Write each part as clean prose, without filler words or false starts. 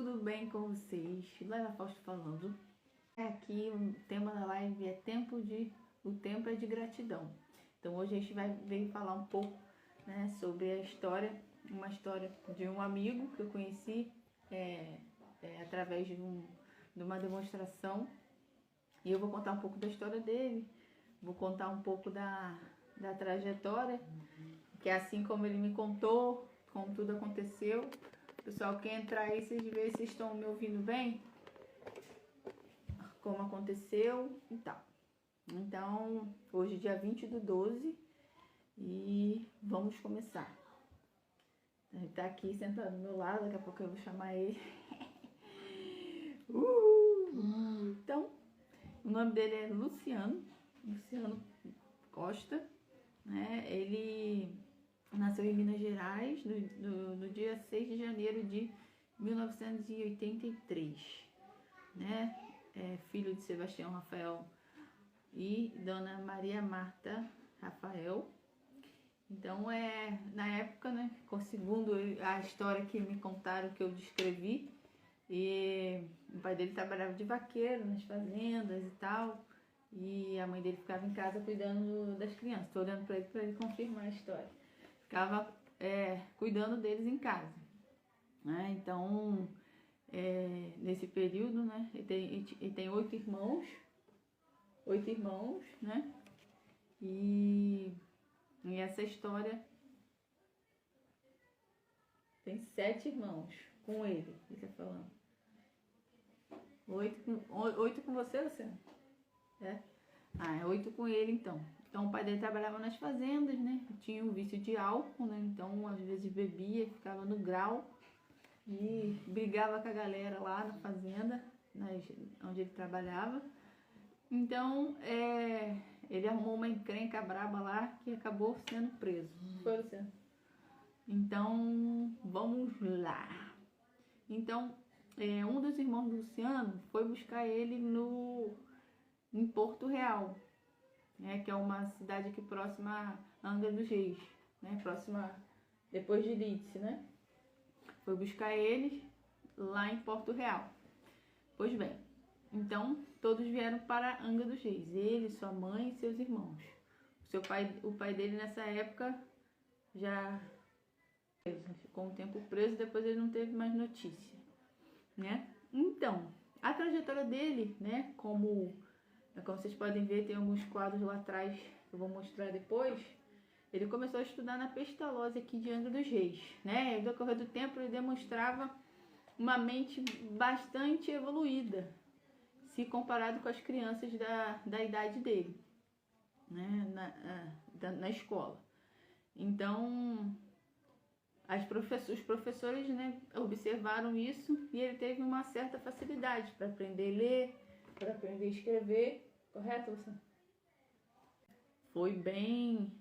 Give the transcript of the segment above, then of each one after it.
tudo bem com vocês? Laila Fausto falando. Aqui o tema da live é o tempo é de gratidão. Então hoje a gente veio falar um pouco, né, sobre uma história de um amigo que eu conheci através de uma demonstração. E eu vou contar um pouco da história dele, vou contar um pouco da trajetória, que é assim como ele me contou, como tudo aconteceu. Pessoal, quem entrar aí, vocês veem se vocês estão me ouvindo bem, como aconteceu e tal. Então, hoje dia 20/12 e vamos começar. Ele tá aqui sentado do meu lado, daqui a pouco eu vou chamar ele. Então, o nome dele é Luciano Costa, né? Ele nasceu em Minas Gerais no dia 6 de janeiro de 1983, né? É filho de Sebastião Rafael e Dona Maria Marta Rafael. Então, na época, né, segundo a história que me contaram, que eu descrevi, e o pai dele trabalhava de vaqueiro nas fazendas e tal, e a mãe dele ficava em casa cuidando das crianças. Estou olhando para ele confirmar a história. Ficava cuidando deles em casa, né? Então, nesse período, né, ele tem 8 irmãos, né? E essa história tem 7 irmãos com ele, você tá falando. 8 com você, Luciano? É? 8 com ele, então. Então, o pai dele trabalhava nas fazendas, né? Tinha um vício de álcool, né? Então, às vezes bebia, ficava no grau e brigava com a galera lá na fazenda, onde ele trabalhava. Então, ele arrumou uma encrenca braba lá que acabou sendo preso. Foi, Luciano? Então, vamos lá. Então, um dos irmãos do Luciano foi buscar ele em Porto Real, né, que é uma cidade aqui próxima a Angra dos Reis, né, próxima depois de Lídice, né? Foi buscar eles lá em Porto Real. Pois bem, então todos vieram para Angra dos Reis, ele, sua mãe e seus irmãos. O pai dele nessa época já ficou um tempo preso, depois ele não teve mais notícia, né? Então, a trajetória dele, né, como vocês podem ver, tem alguns quadros lá atrás que eu vou mostrar depois. Ele começou a estudar na Pestalozzi aqui de Angra dos Reis, né? E no decorrer do tempo ele demonstrava uma mente bastante evoluída, se comparado com as crianças da idade dele, né? Na escola. Então, os professores, né, observaram isso e ele teve uma certa facilidade para aprender a ler, para aprender a escrever. Correto, Luciano? Foi bem...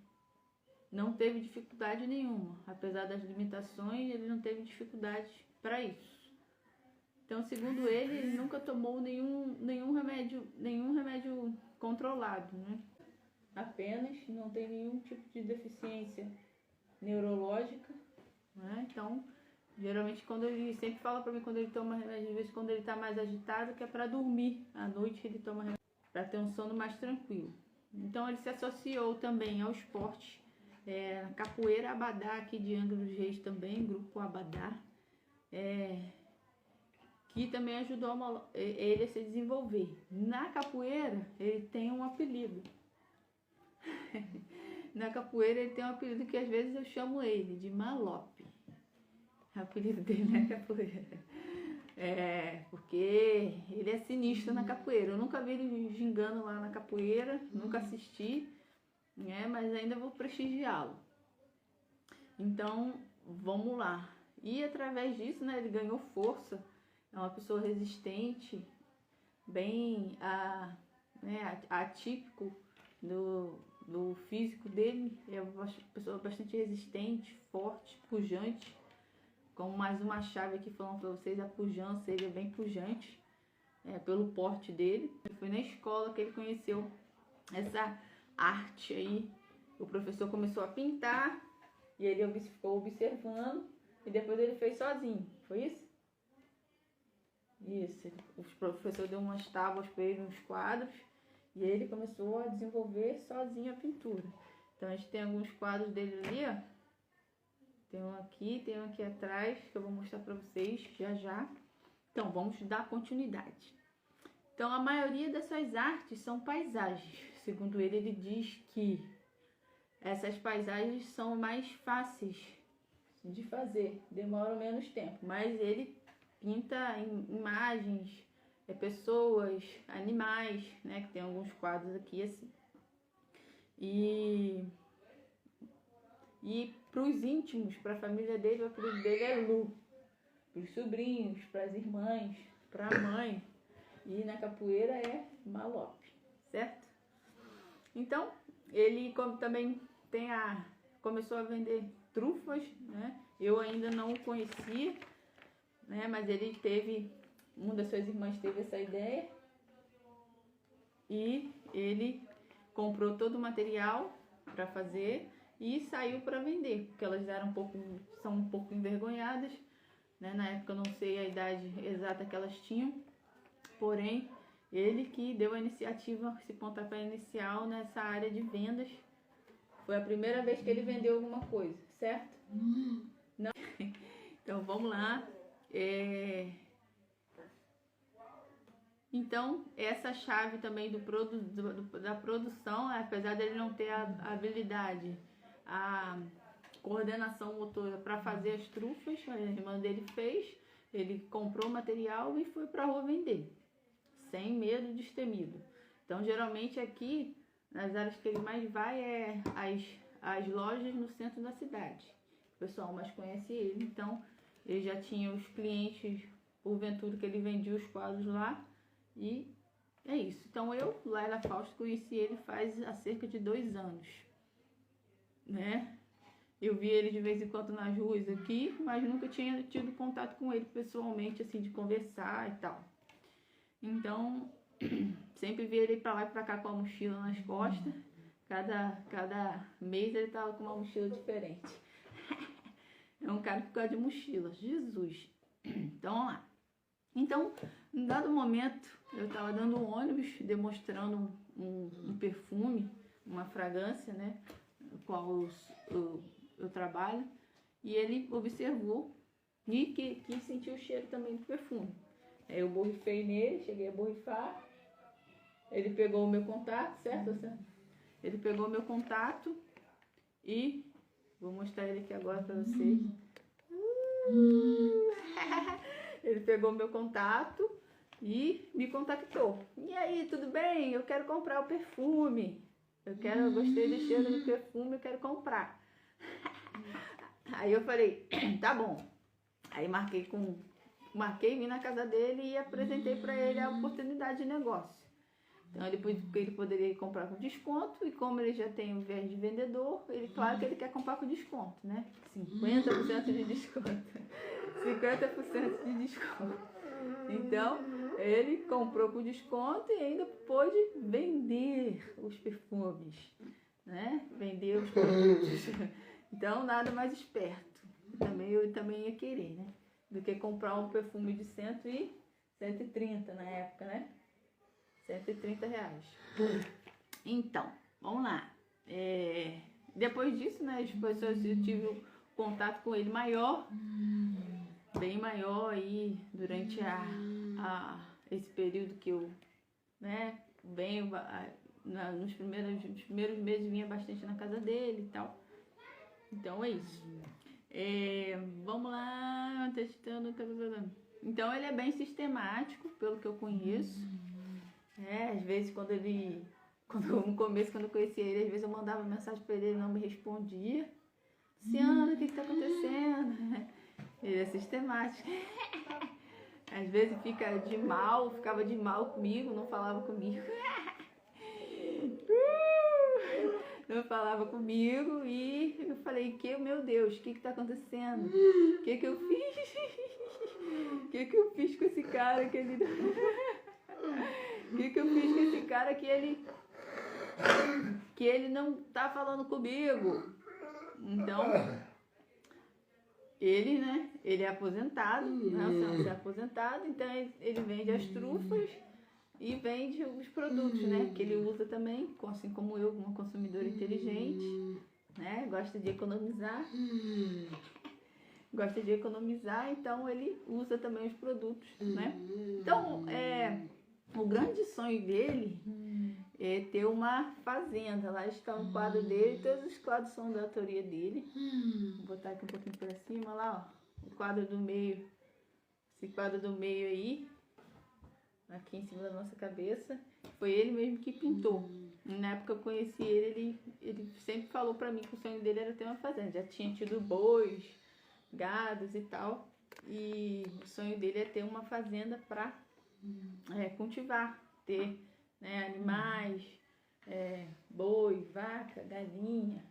Não teve dificuldade nenhuma. Apesar das limitações, ele não teve dificuldade para isso. Então, segundo ele nunca tomou nenhum remédio controlado, né? Apenas não tem nenhum tipo de deficiência neurológica, né? Então, geralmente quando ele sempre fala para mim, quando ele toma remédio, às vezes quando ele está mais agitado, que é para dormir. À noite ele toma remédio para ter um sono mais tranquilo. Então ele se associou também ao esporte, capoeira Abadá aqui de Angra dos Reis também, grupo Abadá, que também ajudou ele a se desenvolver. Na capoeira ele tem um apelido. Na capoeira ele tem um apelido que às vezes eu chamo ele de Malope. O apelido dele na capoeira. Porque ele é sinistro na capoeira. Eu nunca vi ele gingando lá na capoeira, nunca assisti, né? Mas ainda vou prestigiá-lo. Então, vamos lá. E através disso, né, ele ganhou força. É uma pessoa resistente, bem atípico do físico dele. É uma pessoa bastante resistente, forte, pujante. Com mais uma chave aqui falando para vocês, a pujança, ele é bem pujante, pelo porte dele. Foi na escola que ele conheceu essa arte aí. O professor começou a pintar e ele ficou observando e depois ele fez sozinho. Foi isso? isso. O professor deu umas tábuas para ele, uns quadros, e ele começou a desenvolver sozinho a pintura. Então a gente tem alguns quadros dele ali, ó. Tem um aqui atrás, que eu vou mostrar para vocês já já. Então vamos dar continuidade. Então a maioria dessas artes são paisagens. Segundo ele, ele diz que essas paisagens são mais fáceis de fazer, demoram menos tempo, mas ele pinta imagens, pessoas, animais, né, que tem alguns quadros aqui assim. E para os íntimos, para a família dele, o apelido dele é Lu. Para os sobrinhos, para as irmãs, para a mãe. E na capoeira é Malope, certo? Então, ele também começou a vender trufas, né? Eu ainda não o conhecia, né? Mas ele uma das suas irmãs teve essa ideia e ele comprou todo o material para fazer e saiu para vender, porque elas são um pouco envergonhadas, né? Na época eu não sei a idade exata que elas tinham, porém ele que deu a iniciativa, esse pontapé inicial nessa área de vendas. Foi a primeira vez que ele vendeu alguma coisa, certo? Não? Então vamos lá. Então essa chave também da produção, apesar dele não ter a habilidade, a coordenação motora para fazer as trufas, a irmã dele fez, ele comprou o material e foi para a rua vender, sem medo, destemido. Então geralmente aqui, nas áreas que ele mais vai é as lojas no centro da cidade. O pessoal mais conhece ele, então ele já tinha os clientes, porventura que ele vendia os quadros lá, e é isso. Então eu, Laila Fausto, conheci ele faz há cerca de 2 anos, né? Eu vi ele de vez em quando nas ruas aqui, mas nunca tinha tido contato com ele pessoalmente, assim, de conversar e tal. Então, sempre vi ele pra lá e pra cá com a mochila nas costas. Cada mês ele tava com uma mochila diferente. É um cara que gosta de mochila, Jesus. Então, vamos lá. Então, em dado momento, eu tava dando um ônibus, demonstrando um perfume, uma fragrância, né, no qual eu trabalho, e ele observou e quis sentir o cheiro também do perfume. Aí eu borrifei nele, cheguei a borrifar, ele pegou o meu contato, certo? Ele pegou o meu contato e vou mostrar ele aqui agora para vocês. Ele pegou o meu contato e me contactou. E aí, tudo bem? Eu quero comprar o perfume. Eu gostei do cheiro do perfume, eu quero comprar. Aí eu falei, tá bom. Aí vim na casa dele e apresentei para ele a oportunidade de negócio. Então ele poderia comprar com desconto, e como ele já tem o viés de vendedor, claro que ele quer comprar com desconto, né? 50% de desconto. 50% de desconto. Então, ele comprou com desconto e ainda pôde vender os perfumes, né? Vender os produtos. Então, nada mais esperto. Eu também ia querer, né? Do que comprar um perfume de 130 na época, né? 130 reais. Então, vamos lá. Depois disso, né? Eu tive um contato com ele maior, bem maior aí durante esse período que eu, né, venho, nos primeiros meses vinha bastante na casa dele e tal. Então é isso. Vamos lá, testando. Então ele é bem sistemático, pelo que eu conheço. Às vezes no começo, quando eu conhecia ele, às vezes eu mandava mensagem para ele, ele não me respondia. Luciana, o que está acontecendo? Ele é sistemático. Às vezes ficava de mal comigo, não falava comigo. Não falava comigo e eu falei, meu Deus, o que está acontecendo? O que eu fiz? O que eu fiz com esse cara que ele... O que eu fiz com esse cara que ele não tá falando comigo? Então, ele, né, ele é aposentado, né? O Luciano é aposentado, então ele vende as trufas e vende os produtos, né? Que ele usa também, assim como eu, uma consumidora inteligente, né? Gosta de economizar. Gosta de economizar, então ele usa também os produtos, né? Então, o grande sonho dele é ter uma fazenda. Lá está o quadro dele, todos os quadros são da autoria dele. Vou botar aqui um pouquinho para cima, lá, ó, o quadro do meio, esse quadro do meio aí, aqui em cima da nossa cabeça, foi ele mesmo que pintou. Na época que eu conheci ele sempre falou para mim que o sonho dele era ter uma fazenda. Já tinha tido bois, gados e tal, e o sonho dele é ter uma fazenda para cultivar, ter, né, animais, boi, vaca, galinha,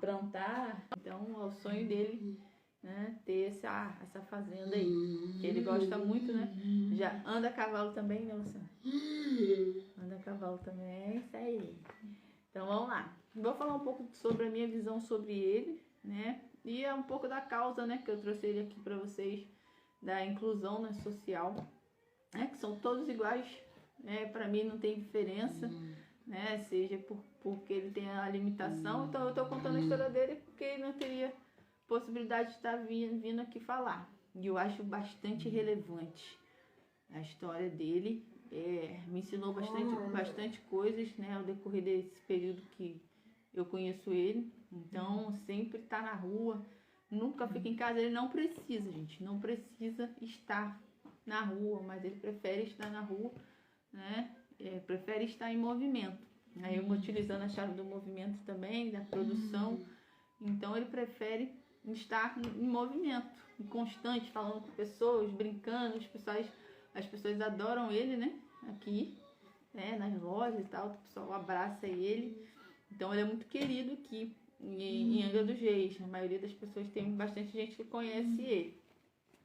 plantar. Então é o sonho dele, né, ter essa fazenda aí, que ele gosta muito, né? Já anda a cavalo também, né, Luciano? Anda a cavalo também, é isso aí. Então vamos lá. Vou falar um pouco sobre a minha visão sobre ele, né? E é um pouco da causa, né, que eu trouxe ele aqui para vocês, da inclusão, né, social, né, que são todos iguais, né? Para mim não tem diferença, né? Seja porque ele tem a limitação, então eu tô contando a história dele porque ele não teria possibilidade de estar vindo aqui falar. E eu acho bastante relevante a história dele. Me ensinou bastante coisas, né, ao decorrer desse período que eu conheço ele. Então, sempre tá na rua, nunca fica em casa. Ele não precisa, gente, não precisa estar na rua, mas ele prefere estar na rua, né? Prefere estar em movimento. Aí eu utilizando a chave do movimento também, da produção. Então, ele prefere estar em movimento, em constante, falando com pessoas, brincando. As pessoas adoram ele, né? Aqui, né? Nas lojas e tal, o pessoal abraça ele. Então ele é muito querido aqui em Angra dos Reis. A maioria das pessoas, tem bastante gente que conhece ele,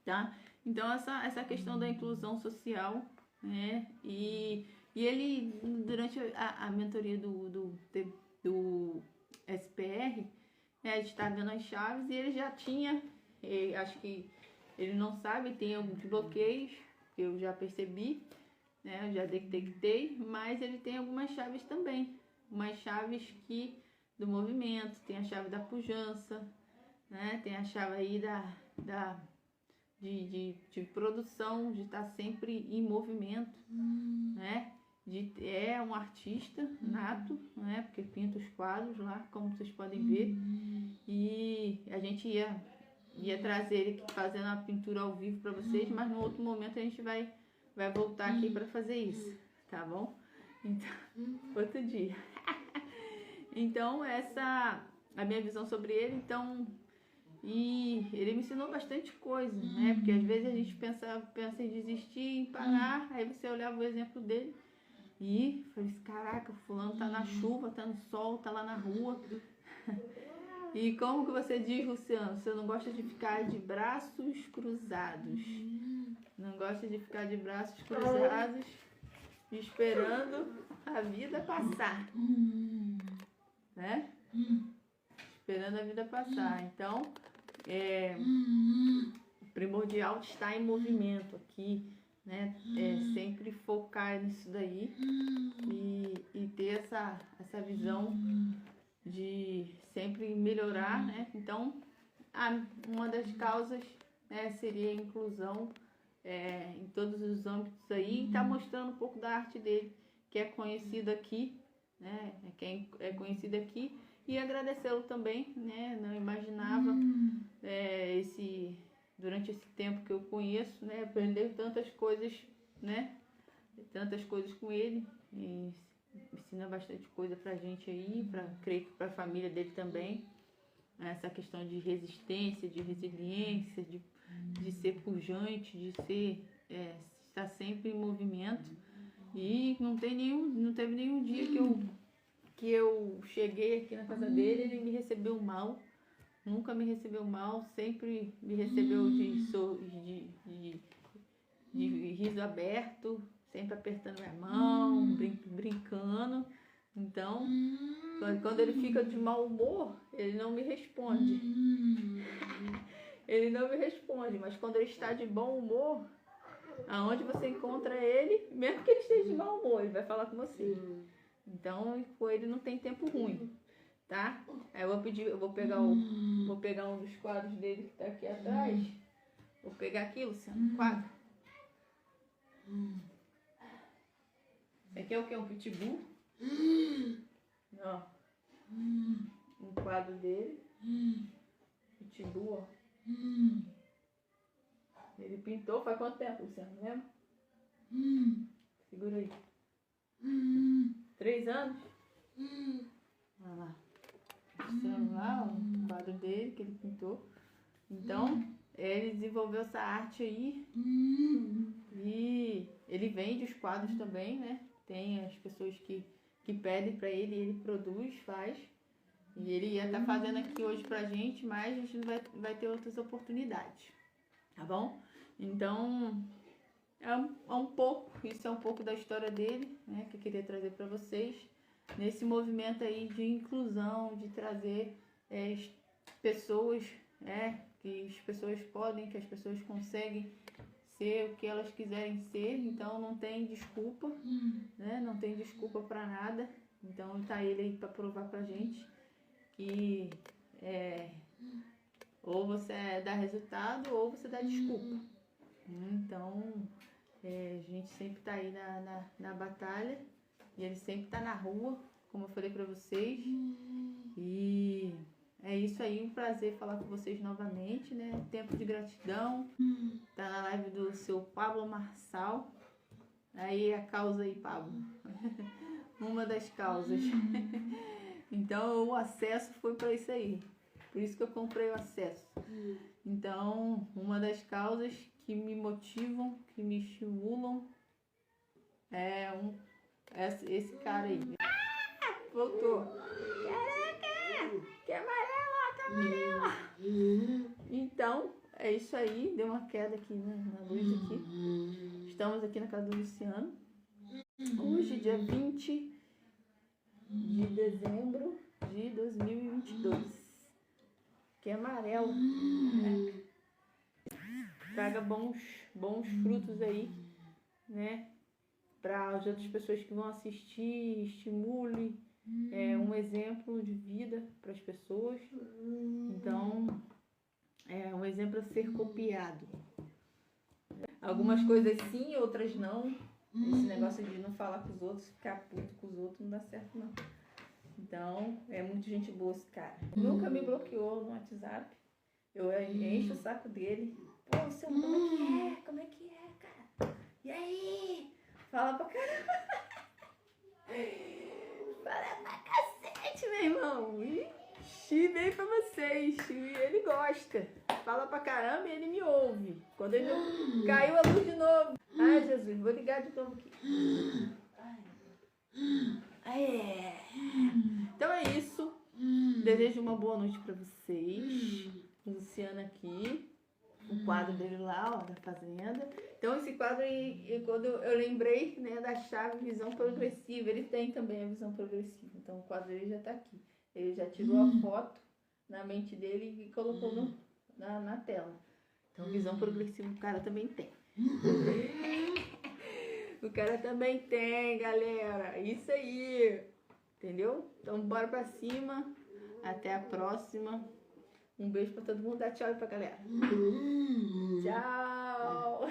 tá? Então essa questão da inclusão social, né? E ele, durante a mentoria do SPR, né, a gente está vendo as chaves e ele já tinha, acho que ele não sabe, tem alguns bloqueios que eu já percebi, né? Eu já detectei, mas ele tem algumas chaves também. Umas chaves do movimento, tem a chave da pujança, né? Tem a chave aí de produção, de estar sempre em movimento, né? É um artista nato, né? Porque pinta os quadros lá, como vocês podem ver. E a gente ia trazer ele aqui fazendo a pintura ao vivo para vocês, mas no outro momento a gente vai voltar aqui para fazer isso, tá bom? Então, outro dia. Então, a minha visão sobre ele, então, e ele me ensinou bastante coisa, né? Porque às vezes a gente pensa em desistir, em parar, aí você olhava o exemplo dele e falei assim, caraca, o fulano tá na chuva, tá no sol, tá lá na rua. E como que você diz, Luciano? Você não gosta de ficar de braços cruzados. Não gosta de ficar de braços cruzados esperando a vida passar, né? Esperando a vida passar. Então, primordial estar em movimento aqui, né? Sempre focar nisso daí e ter essa visão de sempre melhorar, né? Então, uma das causas, né, seria a inclusão em todos os âmbitos aí, e tá mostrando um pouco da arte dele, que é conhecida aqui, né? Quem é conhecido aqui, e agradecê-lo também, né? Não imaginava durante esse tempo que eu conheço, né, aprender tantas coisas, né? Tantas coisas com ele, e ensina bastante coisa pra gente aí, creio que pra família dele também. Essa questão de resistência, de resiliência, de ser pujante, de estar sempre em movimento. E não teve nenhum dia que eu cheguei aqui na casa dele, ele me recebeu mal. Nunca me recebeu mal, sempre me recebeu de riso aberto, sempre apertando minha mão, brincando. Então, quando ele fica de mau humor, ele não me responde. Ele não me responde, mas quando ele está de bom humor, aonde você encontra ele, mesmo que ele esteja de mau humor, ele vai falar com você. Então, com ele não tem tempo ruim, tá? Aí eu vou pegar um dos quadros dele que tá aqui atrás. Vou pegar aqui, Luciano, o quadro. Esse aqui é o que? Um pitbull? Ó. Um quadro dele. Pitbull, ó. Ele pintou faz quanto tempo, Luciano? Lembra? Segura aí. 3 anos? Olha lá. Mostrando lá o quadro dele que ele pintou. Então, ele desenvolveu essa arte aí. E ele vende os quadros também, né? Tem as pessoas que pedem pra ele, ele produz, faz. E ele ia estar fazendo aqui hoje pra gente, mas a gente vai ter outras oportunidades. Tá bom? Então, isso é um pouco da história dele, né? Que eu queria trazer pra vocês. Nesse movimento aí de inclusão, de trazer pessoas, que as pessoas podem, que as pessoas conseguem ser o que elas quiserem ser, então não tem desculpa, né? Não tem desculpa para nada. Então tá ele aí para provar pra gente que ou você dá resultado ou você dá desculpa. Então a gente sempre tá aí na batalha e ele sempre tá na rua, como eu falei para vocês. E é isso aí, um prazer falar com vocês novamente, né? Tempo de gratidão. Tá na live do seu Pablo Marçal. Aí a causa aí, Pablo. Uma das causas. Então o acesso foi para isso aí. Por isso que eu comprei o acesso. Então, uma das causas que me motivam, que me estimulam é esse cara aí. Voltou. Caraca! Que amarelo, tá amarelo! Então, é isso aí. Deu uma queda aqui na luz aqui. Estamos aqui na casa do Luciano. Hoje, dia 20 de dezembro de 2022. Que é amarelo. Traga bons frutos aí, né? Para as outras pessoas que vão assistir, estimule. É um exemplo de vida para as pessoas. Então, é um exemplo a ser copiado. Algumas coisas sim, outras não. Esse negócio de não falar com os outros, ficar puto com os outros, não dá certo não. Então, é muito gente boa esse cara. Nunca me bloqueou no WhatsApp. Eu encho o saco dele. Pô, Luciano, como é que é, cara? E aí? Fala pra caramba. Fala pra cacete, meu irmão. Ixi, bem pra vocês. E ele gosta. Fala pra caramba e ele me ouve. Quando ele caiu a luz de novo. Ai, Jesus, vou ligar de novo aqui. Então é isso. Desejo uma boa noite pra vocês. Luciano aqui. O quadro dele lá, ó, da fazenda. Então esse quadro aí, quando eu lembrei, né, da chave visão progressiva, ele tem também a visão progressiva. Então o quadro dele já tá aqui. Ele já tirou a foto na mente dele e colocou na tela. Então visão progressiva o cara também tem. O cara também tem, galera. Isso aí. Entendeu? Então bora pra cima. Até a próxima. Um beijo pra todo mundo. Dá tchau aí pra galera. Tchau.